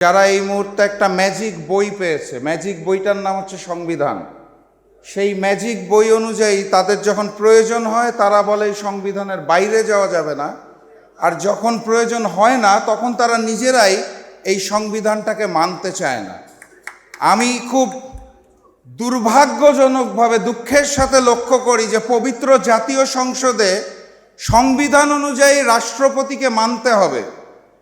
যারা এই মুহূর্তে একটা ম্যাজিক বই পেয়েছে, ম্যাজিক বইটার নাম হচ্ছে সংবিধান, সেই ম্যাজিক বই অনুযায়ী তাদের যখন প্রয়োজন হয় তারা বলে এই সংবিধানের বাইরে যাওয়া যাবে না, আর যখন প্রয়োজন হয় না তখন তারা নিজেরাই এই সংবিধানটাকে মানতে চায় না। আমি খুব দুর্ভাগ্যজনকভাবে দুঃখের সাথে লক্ষ্য করি যে পবিত্র জাতীয় সংসদে সংবিধান অনুযায়ী রাষ্ট্রপতিকে মানতে হবে।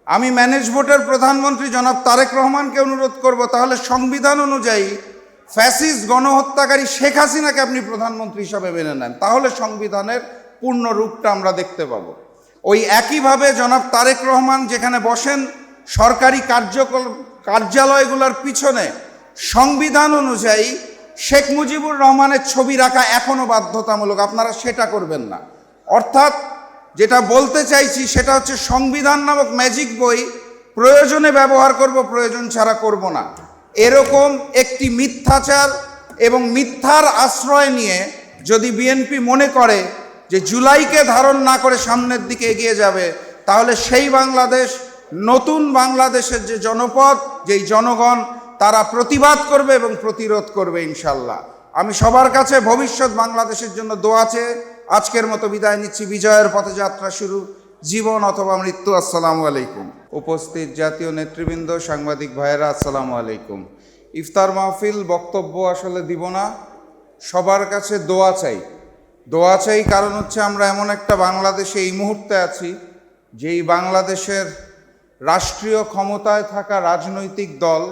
আমি ম্যানেজ ভোটের প্রধানমন্ত্রী জনাব তারেক রহমানকে অনুরোধ করব, তাহলে সংবিধান অনুযায়ী ফ্যাসিস্ট গণহত্যাকারী শেখ হাসিনাকে আপনি প্রধানমন্ত্রী হিসাবে মেনে নেন, তাহলে সংবিধানের পূর্ণ রূপটা আমরা দেখতে পাব। ওই একইভাবে জনাব তারেক রহমান যেখানে বসেন সরকারি কার্যালয়গুলোর পিছনে সংবিধান অনুযায়ী শেখ মুজিবুর রহমানের ছবি রাখা এখনও বাধ্যতামূলক, আপনারা সেটা করবেন না। অর্থাৎ যেটা বলতে চাইছি সেটা হচ্ছে সংবিধান নামক ম্যাজিক বই প্রয়োজনে ব্যবহার করব, প্রয়োজন ছাড়া করব না। এরকম একটি মিথ্যাচার এবং মিথ্যার আশ্রয় নিয়ে যদি বিএনপি মনে করে যে জুলাইকে ধারণ না করে সামনের দিকে এগিয়ে যাবে, তাহলে সেই বাংলাদেশ, নতুন বাংলাদেশের যে জনপদ, যেই জনগণ, তারা প্রতিবাদ করবে এবং প্রতিরোধ করবে ইনশাল্লাহ। আমি সবার কাছে ভবিষ্যৎ বাংলাদেশের জন্য দোয়া চেয়ে আজকের মতো বিদায় নিচ্ছি। বিজয়ের পথে যাত্রা শুরু, জীবন অথবা মৃত্যু। আসসালামু আলাইকুম। উপস্থিত জাতীয় নেতৃবৃন্দ, সাংবাদিক ভাইয়েরা, আসসালামু আলাইকুম। ইফতার মাহফিল বক্তব্য আসলে দিব না, সবার কাছে দোয়া চাই। দোয়া চাই কারণ হচ্ছে আমরা এমন একটা বাংলাদেশে এই মুহূর্তে আছি যেই বাংলাদেশের রাষ্ট্রীয় ক্ষমতায় থাকা রাজনৈতিক দল